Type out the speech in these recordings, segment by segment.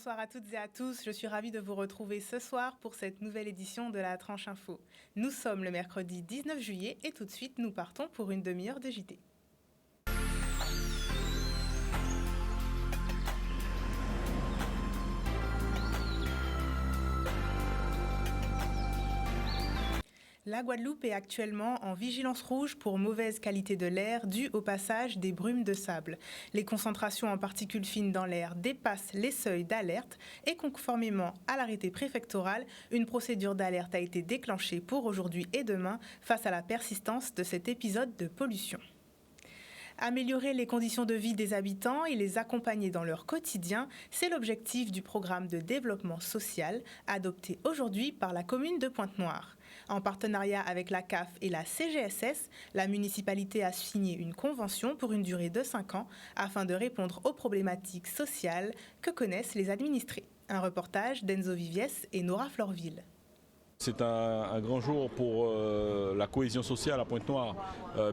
Bonsoir à toutes et à tous, je suis ravie de vous retrouver ce soir pour cette nouvelle édition de la Tranche Info. Nous sommes le mercredi 19 juillet et tout de suite nous partons pour une demi-heure de JT. La Guadeloupe est actuellement en vigilance rouge pour mauvaise qualité de l'air due au passage des brumes de sable. Les concentrations en particules fines dans l'air dépassent les seuils d'alerte et conformément à l'arrêté préfectoral, une procédure d'alerte a été déclenchée pour aujourd'hui et demain face à la persistance de cet épisode de pollution. Améliorer les conditions de vie des habitants et les accompagner dans leur quotidien, c'est l'objectif du programme de développement social adopté aujourd'hui par la commune de Pointe-Noire. En partenariat avec la CAF et la CGSS, la municipalité a signé une convention pour une durée de 5 ans afin de répondre aux problématiques sociales que connaissent les administrés. Un reportage d'Enzo Viviès et Nora Florville. C'est un grand jour pour la cohésion sociale à Pointe-Noire,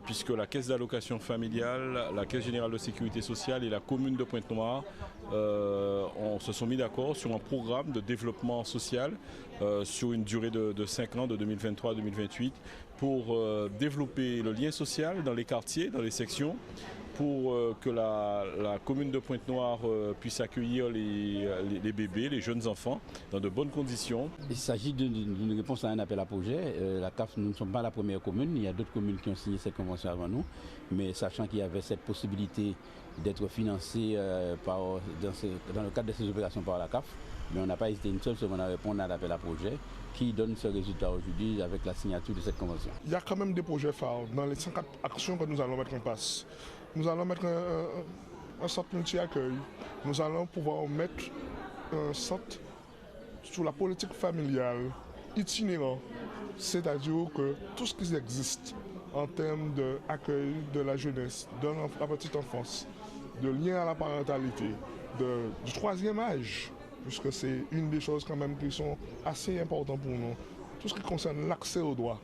puisque la Caisse d'allocation familiale, la Caisse générale de sécurité sociale et la commune de Pointe-Noire se sont mis d'accord sur un programme de développement social sur une durée de 5 ans, de 2023 à 2028, pour développer le lien social dans les quartiers, dans les sections, pour que la commune de Pointe-Noire puisse accueillir les bébés, les jeunes enfants, dans de bonnes conditions. Il s'agit d'une réponse à un appel à projet. La CAF, nous ne sommes pas la première commune, il y a d'autres communes qui ont signé cette convention avant nous, mais sachant qu'il y avait cette possibilité d'être financé dans le cadre de ces opérations par la CAF, mais on n'a pas hésité une seule seconde à répondre à l'appel à projet qui donne ce résultat aujourd'hui avec la signature de cette convention. Il y a quand même des projets phares dans les 54 actions que nous allons mettre en place. Nous allons mettre un centre multi-accueil. Nous allons pouvoir mettre un centre sur la politique familiale itinérant. C'est-à-dire que tout ce qui existe en termes d'accueil de la jeunesse, de la petite enfance, de lien à la parentalité, du troisième âge, puisque c'est une des choses quand même qui sont assez importantes pour nous. Tout ce qui concerne l'accès aux droits.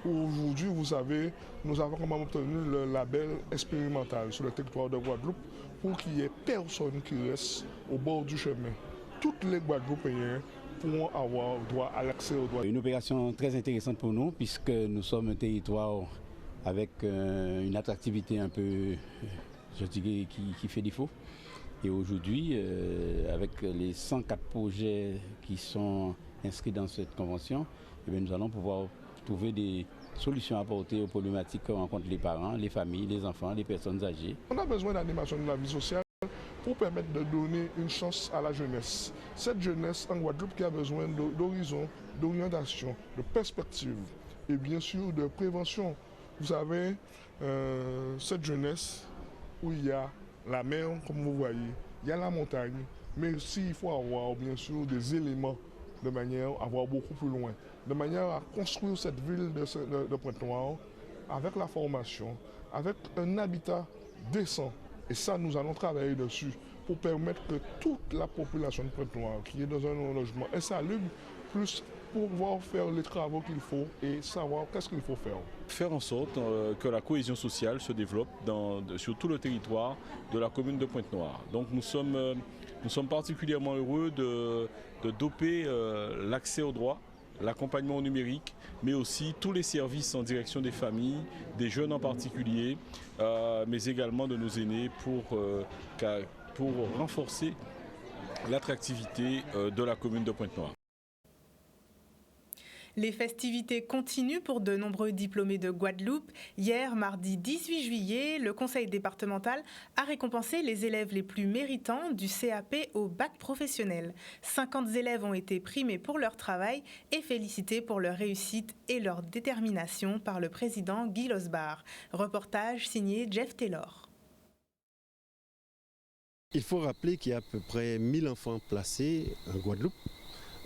Aujourd'hui, vous savez, nous avons quand même obtenu le label expérimental sur le territoire de Guadeloupe pour qu'il n'y ait personne qui reste au bord du chemin. Tous les Guadeloupéens pourront avoir droit à l'accès aux droits. Une opération très intéressante pour nous puisque nous sommes un territoire avec une attractivité un peu, je dirais, qui fait défaut. Et aujourd'hui, avec les 104 projets qui sont inscrits dans cette convention, eh bien, nous allons pouvoir trouver des solutions à apporter aux problématiques que rencontrent les parents, les familles, les enfants, les personnes âgées. On a besoin d'animation de la vie sociale pour permettre de donner une chance à la jeunesse. Cette jeunesse en Guadeloupe qui a besoin d'horizon, d'orientation, de perspective et bien sûr de prévention. Vous savez, cette jeunesse où il y a la mer, comme vous voyez, il y a la montagne, mais aussi il faut avoir bien sûr des éléments de manière à voir beaucoup plus loin, de manière à construire cette ville de Pointe-Noire avec la formation, avec un habitat décent. Et ça, nous allons travailler dessus pour permettre que toute la population de Pointe-Noire qui est dans un logement insalubre puisse pouvoir faire les travaux qu'il faut et savoir qu'est-ce qu'il faut faire. Faire en sorte que la cohésion sociale se développe sur tout le territoire de la commune de Pointe-Noire. Donc nous sommes particulièrement heureux de doper l'accès aux droits, l'accompagnement au numérique, mais aussi tous les services en direction des familles, des jeunes en particulier, mais également de nos aînés pour renforcer l'attractivité de la commune de Pointe-Noire. Les festivités continuent pour de nombreux diplômés de Guadeloupe. Hier, mardi 18 juillet, le conseil départemental a récompensé les élèves les plus méritants du CAP au bac professionnel. 50 élèves ont été primés pour leur travail et félicités pour leur réussite et leur détermination par le président Guy Losbar. Reportage signé Jeff Taylor. Il faut rappeler qu'il y a à peu près 1000 enfants placés en Guadeloupe.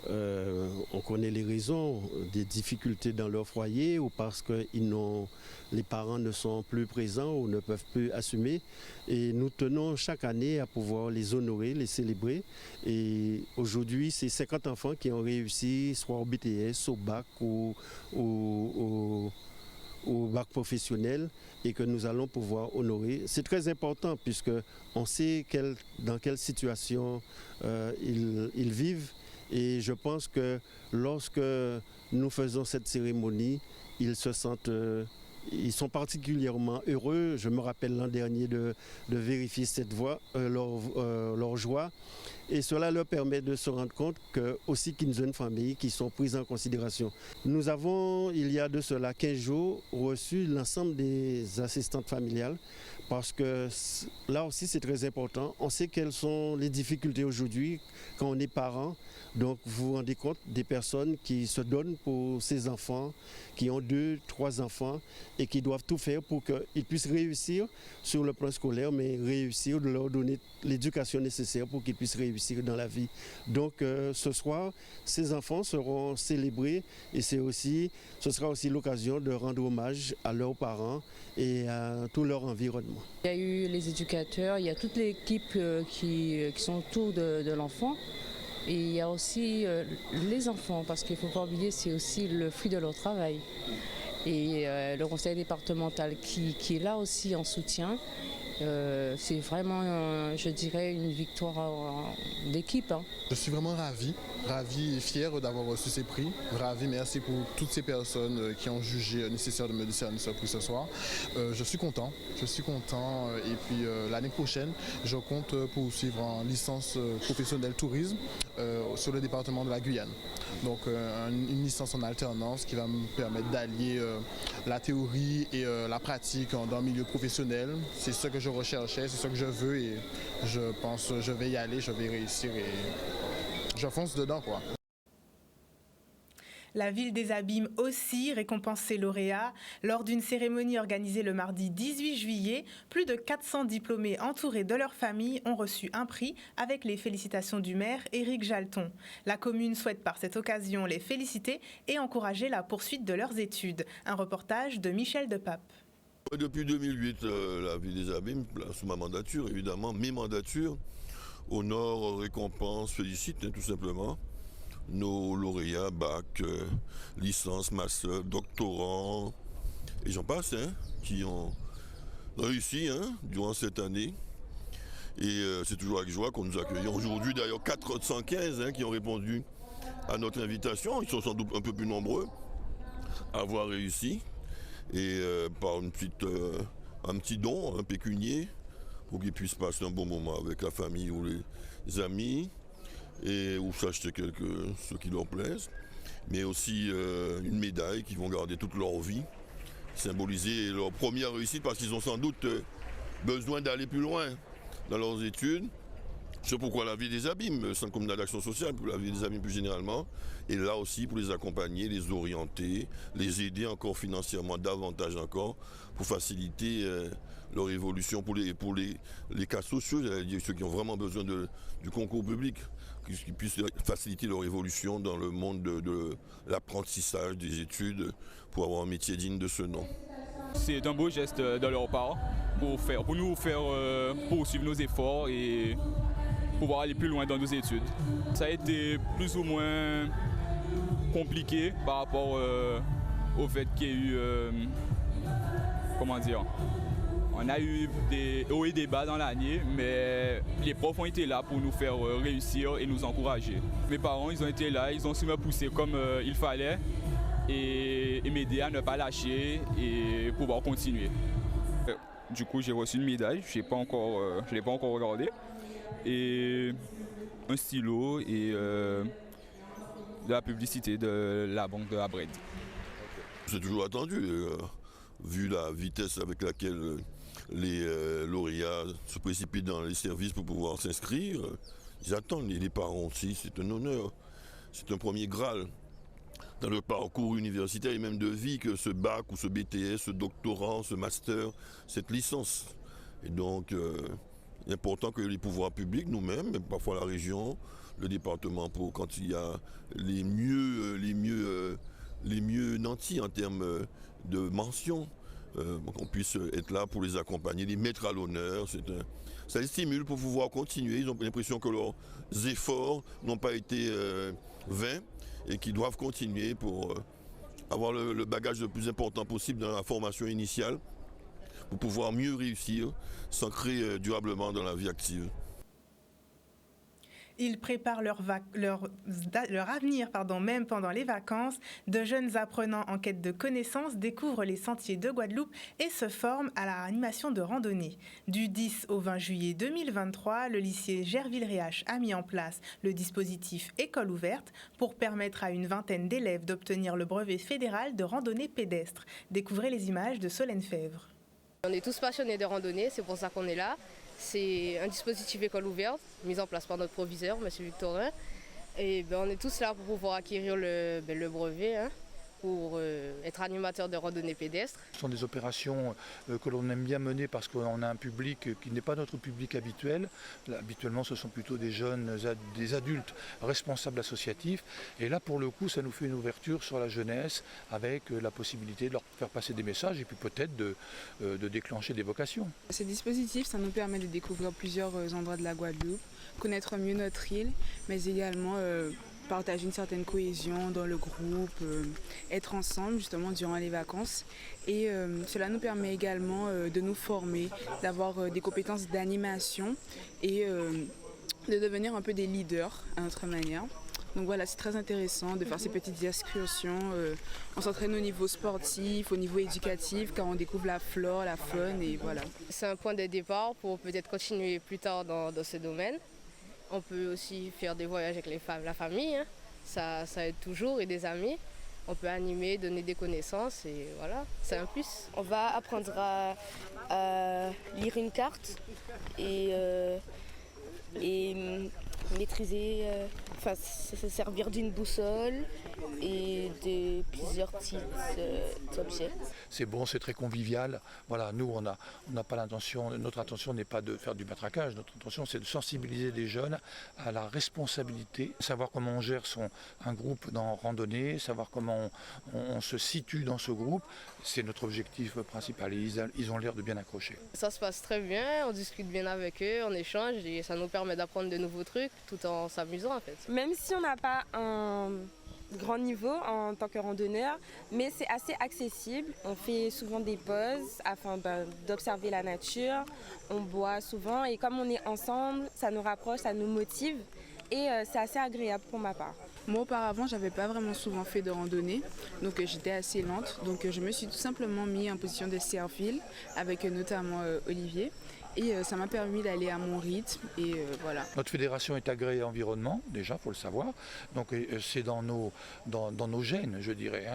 On connaît les raisons des difficultés dans leur foyer ou parce que les parents ne sont plus présents ou ne peuvent plus assumer. Et nous tenons chaque année à pouvoir les honorer, les célébrer. Et aujourd'hui, c'est 50 enfants qui ont réussi soit au BTS, au bac ou au bac professionnel et que nous allons pouvoir honorer. C'est très important puisque on sait dans quelle situation ils vivent et je pense que lorsque nous faisons cette cérémonie, ils se sentent... ils sont particulièrement heureux. Je me rappelle l'an dernier de vérifier leur joie. Et cela leur permet de se rendre compte aussi qu'ils ont une famille qui sont prises en considération. Nous avons, il y a de cela 15 jours, reçu l'ensemble des assistantes familiales parce que là aussi c'est très important. On sait quelles sont les difficultés aujourd'hui quand on est parent. Donc vous vous rendez compte des personnes qui se donnent pour ces enfants, qui ont 2, 3 enfants et qui doivent tout faire pour qu'ils puissent réussir sur le plan scolaire, mais réussir, de leur donner l'éducation nécessaire pour qu'ils puissent réussir dans la vie. Donc ce soir, ces enfants seront célébrés et ce sera aussi l'occasion de rendre hommage à leurs parents et à tout leur environnement. Il y a eu les éducateurs, il y a toute l'équipe qui sont autour de l'enfant. Et il y a aussi les enfants, parce qu'il ne faut pas oublier, c'est aussi le fruit de leur travail. Et le conseil départemental qui est là aussi en soutien, c'est vraiment, je dirais, une victoire d'équipe. Hein. Je suis vraiment ravi et fier d'avoir reçu ces prix. Ravi, merci pour toutes ces personnes qui ont jugé nécessaire de me décerner ce prix ce soir. Je suis content. Et puis l'année prochaine, je compte poursuivre en licence professionnelle tourisme sur le département de la Guyane. Donc une licence en alternance qui va me permettre d'allier la théorie et la pratique dans le milieu professionnel. C'est ce que je recherchais, c'est ce que je veux et je pense que je vais y aller, je vais réussir et je fonce dedans quoi. La ville des Abîmes aussi récompense ses lauréats. Lors d'une cérémonie organisée le mardi 18 juillet, plus de 400 diplômés entourés de leur famille ont reçu un prix avec les félicitations du maire Éric Jalton. La commune souhaite par cette occasion les féliciter et encourager la poursuite de leurs études. Un reportage de Michel Depape. Depuis 2008, la ville des Abîmes, sous ma mandature, évidemment, mes mandatures, honore, récompense, félicite tout simplement nos lauréats, bac, licence, master, doctorants, et j'en passe, qui ont réussi durant cette année. Et c'est toujours avec joie qu'on nous accueille. Aujourd'hui, d'ailleurs, 415 qui ont répondu à notre invitation. Ils sont sans doute un peu plus nombreux à avoir réussi. Et par un petit don pécunier pour qu'ils puissent passer un bon moment avec la famille ou les amis et ou s'acheter ce qui leur plaise, mais aussi une médaille qu'ils vont garder toute leur vie, symboliser leur première réussite parce qu'ils ont sans doute besoin d'aller plus loin dans leurs études. C'est pourquoi la ville des Abîmes, Centre communal d'action sociale, pour la ville des Abîmes plus généralement, est là aussi pour les accompagner, les orienter, les aider encore financièrement, davantage encore, pour faciliter leur évolution pour les cas sociaux, ceux qui ont vraiment besoin du concours public, qui puissent faciliter leur évolution dans le monde de l'apprentissage, des études, pour avoir un métier digne de ce nom. C'est un beau geste de leur part pour nous faire poursuivre nos efforts et pouvoir aller plus loin dans nos études. Ça a été plus ou moins compliqué par rapport au fait qu'il y ait eu, on a eu des hauts et des bas dans l'année, mais les profs ont été là pour nous faire réussir et nous encourager. Mes parents, ils ont été là, ils ont su me pousser comme il fallait et m'aider à ne pas lâcher et pouvoir continuer. Du coup, j'ai reçu une médaille, je ne l'ai pas encore regardée, et un stylo et de la publicité de la banque de Abred. C'est toujours attendu, vu la vitesse avec laquelle les lauréats se précipitent dans les services pour pouvoir s'inscrire. Ils attendent, les parents aussi, c'est un honneur, c'est un premier Graal dans le parcours universitaire et même de vie que ce bac ou ce BTS, ce doctorat, ce master, cette licence. Et donc, il est important que les pouvoirs publics, nous-mêmes, mais parfois la région, le département, quand il y a les mieux nantis en termes de mention, qu'on puisse être là pour les accompagner, les mettre à l'honneur. Ça les stimule pour pouvoir continuer. Ils ont l'impression que leurs efforts n'ont pas été vains et qu'ils doivent continuer pour avoir le bagage le plus important possible dans la formation initiale pour pouvoir mieux réussir, s'ancrer durablement dans la vie active. Ils préparent leur avenir même pendant les vacances. De jeunes apprenants en quête de connaissances découvrent les sentiers de Guadeloupe et se forment à l'animation de randonnée. Du 10 au 20 juillet 2023, le lycée Gerville-Réache a mis en place le dispositif École ouverte pour permettre à une vingtaine d'élèves d'obtenir le brevet fédéral de randonnée pédestre. Découvrez les images de Solène Fèvre. On est tous passionnés de randonnée, c'est pour ça qu'on est là. C'est un dispositif école ouverte, mis en place par notre proviseur, M. Victorin. Et on est tous là pour pouvoir acquérir le brevet, pour être animateur de randonnée pédestre. Ce sont des opérations que l'on aime bien mener parce qu'on a un public qui n'est pas notre public habituel. Là, habituellement, ce sont plutôt des jeunes, des adultes responsables associatifs. Et là, pour le coup, ça nous fait une ouverture sur la jeunesse avec la possibilité de leur faire passer des messages et puis peut-être de déclencher des vocations. Ce dispositif, ça nous permet de découvrir plusieurs endroits de la Guadeloupe, connaître mieux notre île, mais également partager une certaine cohésion dans le groupe, être ensemble justement durant les vacances. Et cela nous permet également de nous former, d'avoir des compétences d'animation et de devenir un peu des leaders à notre manière. Donc voilà, c'est très intéressant de faire ces petites excursions. On s'entraîne au niveau sportif, au niveau éducatif, car on découvre la flore, la faune et voilà. C'est un point de départ pour peut-être continuer plus tard dans ce domaine. On peut aussi faire des voyages avec la famille, ça aide toujours, et des amis. On peut animer, donner des connaissances et voilà, c'est un plus. On va apprendre à lire une carte et maîtriser, se servir d'une boussole et de plusieurs petits objets. C'est bon, c'est très convivial. Voilà, nous, on n'a pas l'intention, notre intention n'est pas de faire du matraquage, notre intention c'est de sensibiliser les jeunes à la responsabilité, savoir comment on gère un groupe dans randonnée, savoir comment on se situe dans ce groupe. C'est notre objectif principal et ils ont l'air de bien accrocher. Ça se passe très bien, on discute bien avec eux, on échange et ça nous permet d'apprendre de nouveaux trucs tout en s'amusant en fait. Même si on n'a pas un grand niveau en tant que randonneur, mais c'est assez accessible. On fait souvent des pauses afin d'observer la nature, on boit souvent et comme on est ensemble, ça nous rapproche, ça nous motive et c'est assez agréable pour ma part. Moi auparavant, j'avais pas vraiment souvent fait de randonnée, donc j'étais assez lente. Donc je me suis tout simplement mis en position de servile avec notamment Olivier. Et ça m'a permis d'aller à mon rythme et voilà. Notre fédération est agréée environnement, déjà, il faut le savoir. Donc c'est dans nos gènes, je dirais.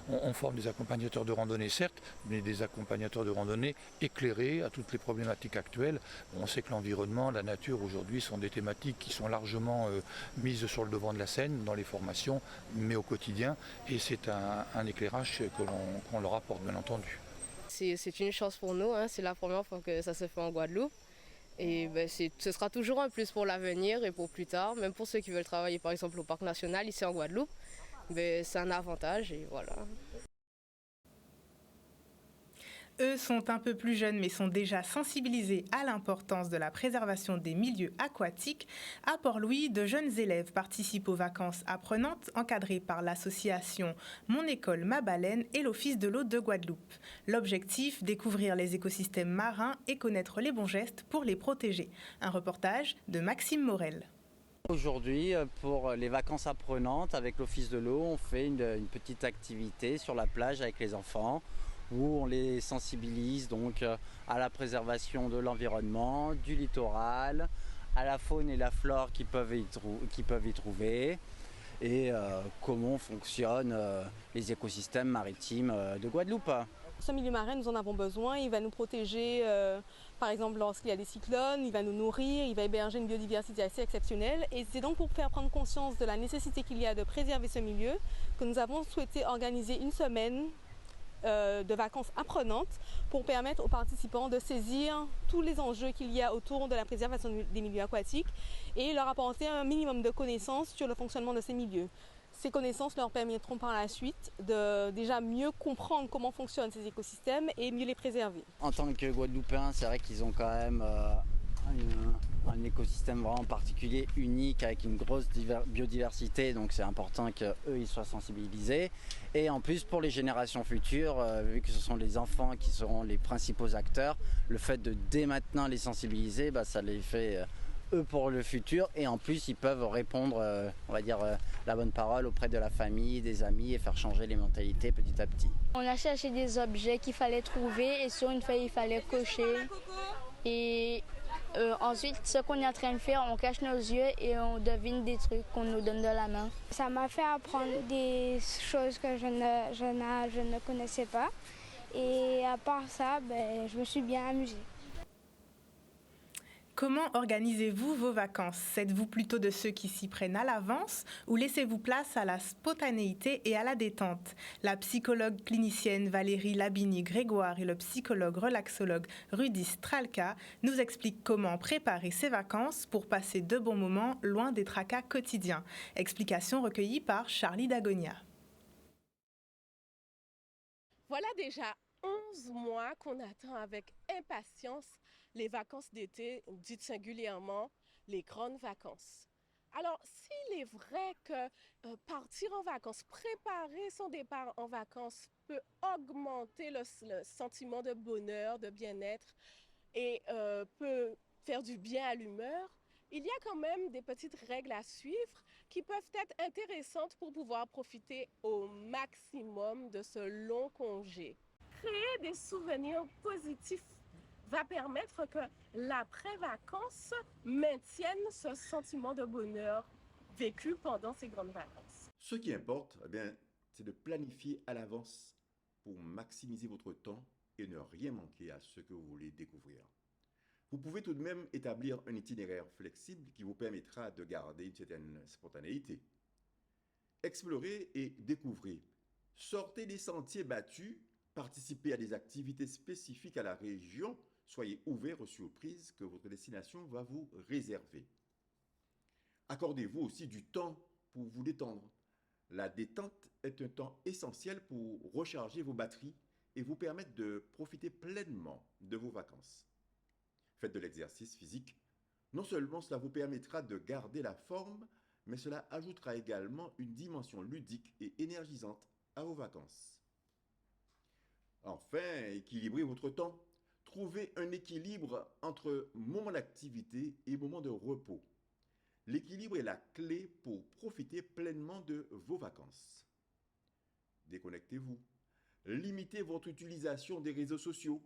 On forme des accompagnateurs de randonnée, certes, mais des accompagnateurs de randonnée éclairés à toutes les problématiques actuelles. On sait que l'environnement, la nature aujourd'hui sont des thématiques qui sont largement mises sur le devant de la scène dans les formations, mais au quotidien. Et c'est un éclairage qu'on leur apporte, bien entendu. C'est une chance pour nous, c'est la première fois que ça se fait en Guadeloupe. Et ce sera toujours un plus pour l'avenir et pour plus tard, même pour ceux qui veulent travailler par exemple au Parc national ici en Guadeloupe. C'est un avantage et voilà. Eux sont un peu plus jeunes mais sont déjà sensibilisés à l'importance de la préservation des milieux aquatiques. À Port-Louis, de jeunes élèves participent aux vacances apprenantes encadrées par l'association Mon École, Ma Baleine et l'Office de l'eau de Guadeloupe. L'objectif, découvrir les écosystèmes marins et connaître les bons gestes pour les protéger. Un reportage de Maxime Morel. Aujourd'hui, pour les vacances apprenantes avec l'Office de l'eau, on fait une petite activité sur la plage avec les enfants, où on les sensibilise donc à la préservation de l'environnement, du littoral, à la faune et la flore qui peuvent y trouver et comment fonctionnent les écosystèmes maritimes de Guadeloupe. Ce milieu marin, nous en avons besoin, il va nous protéger par exemple lorsqu'il y a des cyclones, il va nous nourrir, il va héberger une biodiversité assez exceptionnelle et c'est donc pour faire prendre conscience de la nécessité qu'il y a de préserver ce milieu que nous avons souhaité organiser une semaine de vacances apprenantes pour permettre aux participants de saisir tous les enjeux qu'il y a autour de la préservation des milieux aquatiques et leur apporter un minimum de connaissances sur le fonctionnement de ces milieux. Ces connaissances leur permettront par la suite de déjà mieux comprendre comment fonctionnent ces écosystèmes et mieux les préserver. En tant que Guadeloupéens, c'est vrai qu'ils ont quand même un un écosystème vraiment particulier, unique, avec une grosse biodiversité, donc c'est important qu'eux ils soient sensibilisés. Et en plus pour les générations futures, vu que ce sont les enfants qui seront les principaux acteurs, le fait de dès maintenant les sensibiliser, ça les fait eux pour le futur, et en plus ils peuvent répondre, on va dire, la bonne parole auprès de la famille, des amis, et faire changer les mentalités petit à petit. On a cherché des objets qu'il fallait trouver et sur une feuille il fallait cocher. Et ensuite, ce qu'on est en train de faire, on cache nos yeux et on devine des trucs qu'on nous donne de la main. Ça m'a fait apprendre des choses que je ne connaissais pas. Et à part ça, je me suis bien amusée. Comment organisez-vous vos vacances? Êtes-vous plutôt de ceux qui s'y prennent à l'avance ou laissez-vous place à la spontanéité et à la détente? La psychologue clinicienne Valérie Labini-Grégoire et le psychologue relaxologue Rudy Stralka nous expliquent comment préparer ses vacances pour passer de bons moments loin des tracas quotidiens. Explication recueillie par Charlie Dagonia. Voilà déjà 11 mois qu'on attend avec impatience les vacances d'été, dites singulièrement les grandes vacances. Alors, s'il est vrai que partir en vacances, préparer son départ en vacances peut augmenter le sentiment de bonheur, de bien-être et peut faire du bien à l'humeur, il y a quand même des petites règles à suivre qui peuvent être intéressantes pour pouvoir profiter au maximum de ce long congé. Créer des souvenirs positifs va permettre que l'après-vacances maintienne ce sentiment de bonheur vécu pendant ces grandes vacances. Ce qui importe, c'est de planifier à l'avance pour maximiser votre temps et ne rien manquer à ce que vous voulez découvrir. Vous pouvez tout de même établir un itinéraire flexible qui vous permettra de garder une certaine spontanéité. Explorez et découvrez. Sortez des sentiers battus, participez à des activités spécifiques à la région. Soyez ouverts aux surprises que votre destination va vous réserver. Accordez-vous aussi du temps pour vous détendre. La détente est un temps essentiel pour recharger vos batteries et vous permettre de profiter pleinement de vos vacances. Faites de l'exercice physique. Non seulement cela vous permettra de garder la forme, mais cela ajoutera également une dimension ludique et énergisante à vos vacances. Enfin, équilibrez votre temps. Trouvez un équilibre entre moments d'activité et moments de repos. L'équilibre est la clé pour profiter pleinement de vos vacances. Déconnectez-vous. Limitez votre utilisation des réseaux sociaux,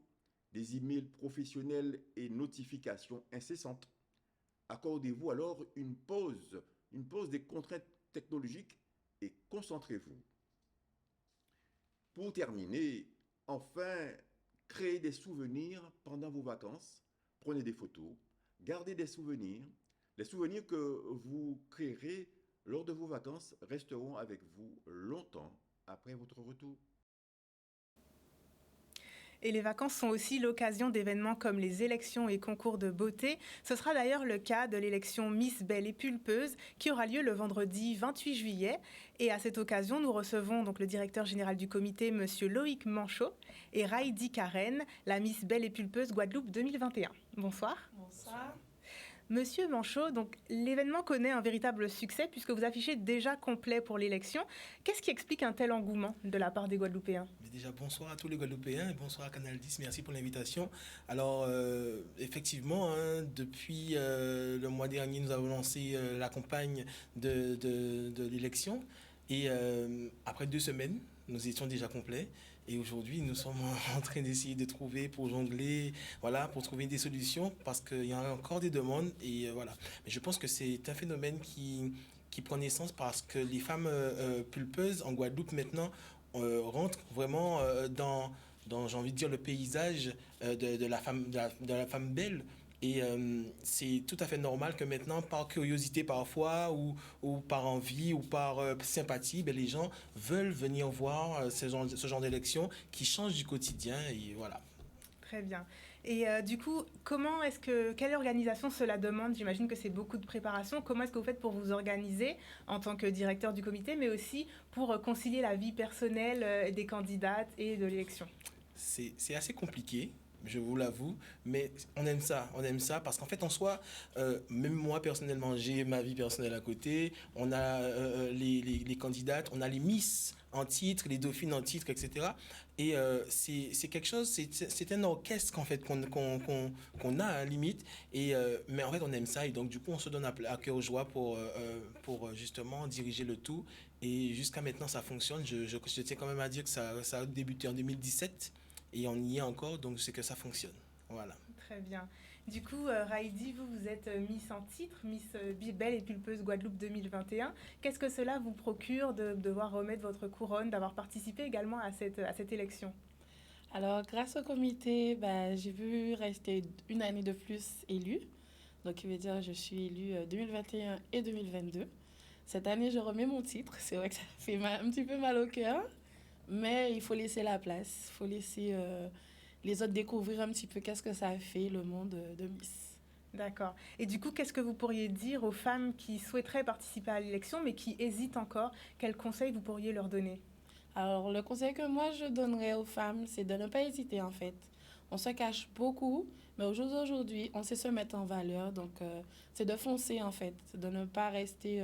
des emails professionnels et notifications incessantes. Accordez-vous alors une pause des contraintes technologiques et concentrez-vous. Pour terminer, enfin, créez des souvenirs pendant vos vacances, prenez des photos, gardez des souvenirs. Les souvenirs que vous créerez lors de vos vacances resteront avec vous longtemps après votre retour. Et les vacances sont aussi l'occasion d'événements comme les élections et concours de beauté. Ce sera d'ailleurs le cas de l'élection Miss Belle et Pulpeuse qui aura lieu le vendredi 28 juillet. Et à cette occasion, nous recevons donc le directeur général du comité, M. Loïc Manchot, et Raïdi Karen, la Miss Belle et Pulpeuse Guadeloupe 2021. Bonsoir. Bonsoir. Monsieur Manchot, donc l'événement connaît un véritable succès puisque vous affichez déjà complet pour l'élection. Qu'est-ce qui explique un tel engouement de la part des Guadeloupéens? Déjà, bonsoir à tous les Guadeloupéens et bonsoir à Canal 10. Merci pour l'invitation. Alors, effectivement, depuis le mois dernier, nous avons lancé la campagne de l'élection. Et après 2 semaines, nous étions déjà complets. Et aujourd'hui, nous sommes en train d'essayer de trouver, pour jongler, voilà, pour trouver des solutions, parce qu'il y a encore des demandes. Et voilà. Mais je pense que c'est un phénomène qui prend naissance parce que les femmes pulpeuses en Guadeloupe maintenant rentrent vraiment dans j'ai envie de dire, le paysage de la femme belle. Et c'est tout à fait normal que maintenant, par curiosité parfois, ou par envie, ou par sympathie, les gens veulent venir voir ce genre d'élection qui change du quotidien. Et voilà. Très bien. Et du coup, quelle organisation cela demande? J'imagine que c'est beaucoup de préparation. Comment est-ce que vous faites pour vous organiser en tant que directeur du comité, mais aussi pour concilier la vie personnelle des candidates et de l'élection? C'est assez compliqué. je vous l'avoue, mais on aime ça parce qu'en fait, en soi, même moi personnellement, j'ai ma vie personnelle à côté, on a les candidates, on a les Miss en titre, les dauphines en titre, etc. Et c'est quelque chose, c'est un orchestre en fait qu'on a à limite, mais en fait on aime ça et donc du coup on se donne à cœur joie pour justement diriger le tout. Et jusqu'à maintenant ça fonctionne. Je tiens quand même à dire que ça a débuté en 2017 et on y est encore, donc c'est que ça fonctionne. Voilà. Très bien. Du coup, Raïdi, vous êtes Miss en titre, Miss Belle et Pulpeuse Guadeloupe 2021. Qu'est-ce que cela vous procure de devoir remettre votre couronne, d'avoir participé également à cette élection? Alors, grâce au comité, j'ai vu rester une année de plus élue. Donc, il veut dire que je suis élue 2021 et 2022. Cette année, je remets mon titre. C'est vrai que ça fait un petit peu mal au cœur, mais il faut laisser la place. Il faut laisser les autres découvrir un petit peu qu'est-ce que ça fait, le monde de Miss. D'accord. Et du coup, qu'est-ce que vous pourriez dire aux femmes qui souhaiteraient participer à l'élection, mais qui hésitent encore? Quels conseils vous pourriez leur donner? Alors, le conseil que moi, je donnerais aux femmes, c'est de ne pas hésiter, en fait. On se cache beaucoup, mais au jour d'aujourd'hui, on sait se mettre en valeur. Donc, c'est de foncer, en fait. C'est de ne pas rester,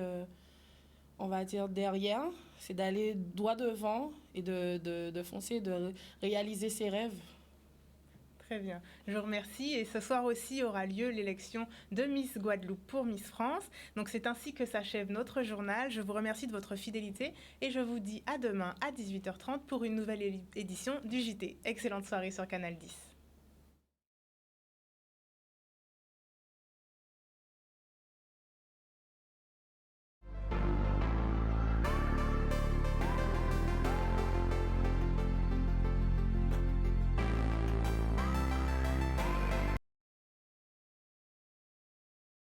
on va dire, derrière. C'est d'aller droit devant et de foncer, de réaliser ses rêves. Très bien. Je vous remercie. Et ce soir aussi aura lieu l'élection de Miss Guadeloupe pour Miss France. Donc c'est ainsi que s'achève notre journal. Je vous remercie de votre fidélité et je vous dis à demain à 18h30 pour une nouvelle édition du JT. Excellente soirée sur Canal 10.